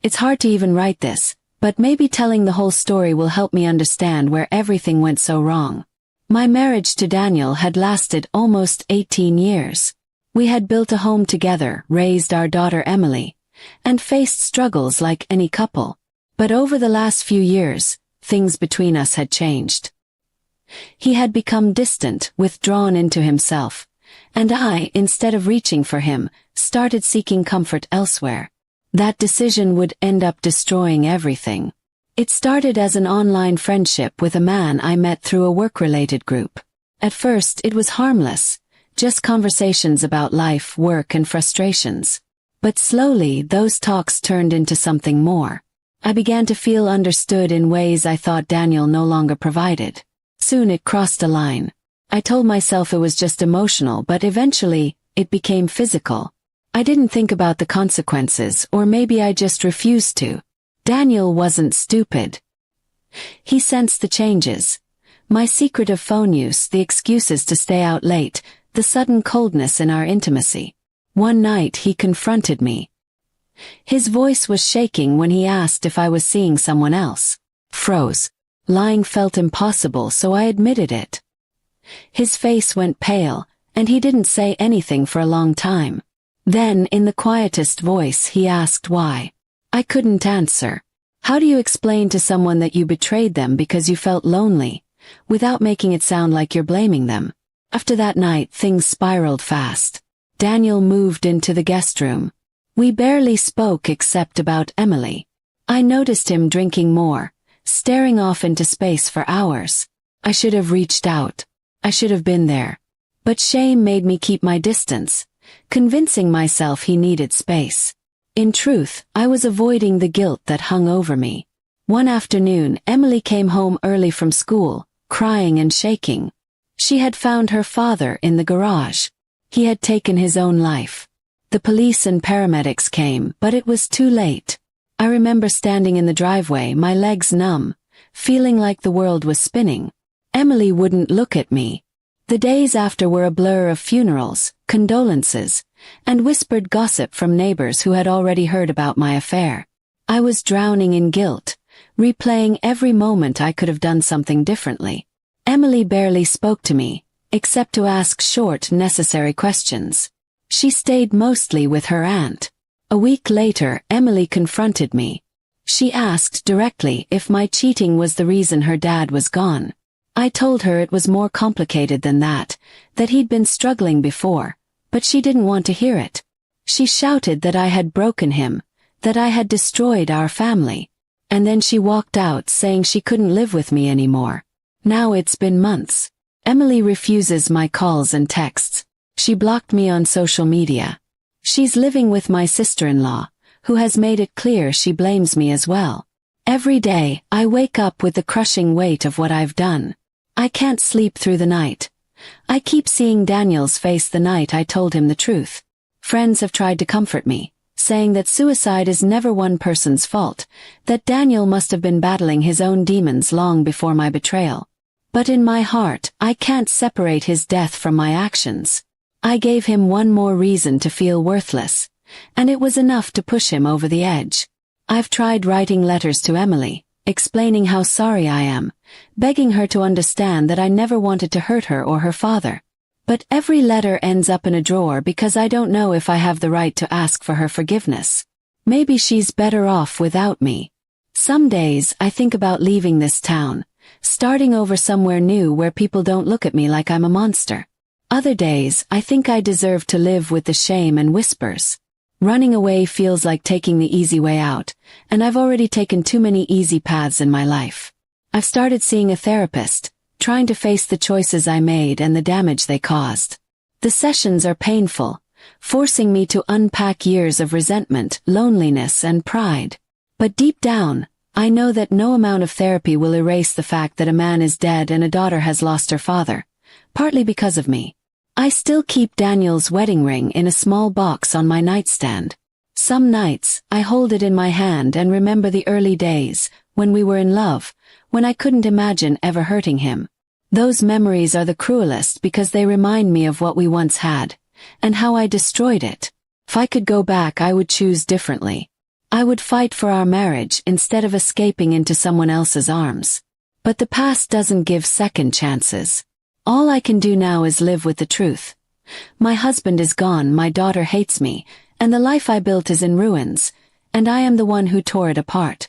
It's hard to even write this, but maybe telling the whole story will help me understand where everything went so wrong. My marriage to Daniel had lasted almost 18 years. We had built a home together, raised our daughter Emily, and faced struggles like any couple. But over the last few years, things between us had changed. He had become distant, withdrawn into himself, and I, instead of reaching for him, started seeking comfort elsewhere. That decision would end up destroying everything. It started as an online friendship with a man I met through a work-related group. At first, it was harmless, just conversations about life, work, and frustrations. But slowly, those talks turned into something more. I began to feel understood in ways I thought Daniel no longer provided. Soon it crossed a line. I told myself it was just emotional, but eventually, it became physical. I didn't think about the consequences, or maybe I just refused to. Daniel wasn't stupid. He sensed the changes. My secretive phone use, the excuses to stay out late, the sudden coldness in our intimacy. One night he confronted me. His voice was shaking when he asked if I was seeing someone else. Froze. Lying felt impossible, so I admitted it. His face went pale, and he didn't say anything for a long time. Then, in the quietest voice, he asked why. I couldn't answer. How do you explain to someone that you betrayed them because you felt lonely, without making it sound like you're blaming them? After that night, things spiraled fast. Daniel moved into the guest room. We barely spoke except about Emily. I noticed him drinking more, staring off into space for hours. I should have reached out. I should have been there. But shame made me keep my distance, convincing myself he needed space. In truth, I was avoiding the guilt that hung over me. One afternoon, Emily came home early from school, crying and shaking. She had found her father in the garage. He had taken his own life. The police and paramedics came, but it was too late. I remember standing in the driveway, my legs numb, feeling like the world was spinning. Emily wouldn't look at me. The days after were a blur of funerals, condolences, and whispered gossip from neighbors who had already heard about my affair. I was drowning in guilt, replaying every moment I could have done something differently. Emily barely spoke to me, except to ask short, necessary questions. She stayed mostly with her aunt. A week later, Emily confronted me. She asked directly if my cheating was the reason her dad was gone. I told her it was more complicated than that he'd been struggling before, but she didn't want to hear it. She shouted that I had broken him, that I had destroyed our family. And then she walked out saying she couldn't live with me anymore. Now it's been months. Emily refuses my calls and texts. She blocked me on social media. She's living with my sister-in-law, who has made it clear she blames me as well. Every day, I wake up with the crushing weight of what I've done. I can't sleep through the night. I keep seeing Daniel's face the night I told him the truth. Friends have tried to comfort me, saying that suicide is never one person's fault, that Daniel must have been battling his own demons long before my betrayal. But in my heart, I can't separate his death from my actions. I gave him one more reason to feel worthless, and it was enough to push him over the edge. I've tried writing letters to Emily, explaining how sorry I am, begging her to understand that I never wanted to hurt her or her father. But every letter ends up in a drawer because I don't know if I have the right to ask for her forgiveness. Maybe she's better off without me. Some days I think about leaving this town, starting over somewhere new where people don't look at me like I'm a monster. Other days I think I deserve to live with the shame and whispers. Running away feels like taking the easy way out, and I've already taken too many easy paths in my life. I've started seeing a therapist, trying to face the choices I made and the damage they caused. The sessions are painful, forcing me to unpack years of resentment, loneliness, and pride. But deep down, I know that no amount of therapy will erase the fact that a man is dead and a daughter has lost her father, partly because of me. I still keep Daniel's wedding ring in a small box on my nightstand. Some nights, I hold it in my hand and remember the early days, when we were in love, when I couldn't imagine ever hurting him. Those memories are the cruelest because they remind me of what we once had, and how I destroyed it. If I could go back, I would choose differently. I would fight for our marriage instead of escaping into someone else's arms. But the past doesn't give second chances. All I can do now is live with the truth. My husband is gone, my daughter hates me, and the life I built is in ruins, and I am the one who tore it apart.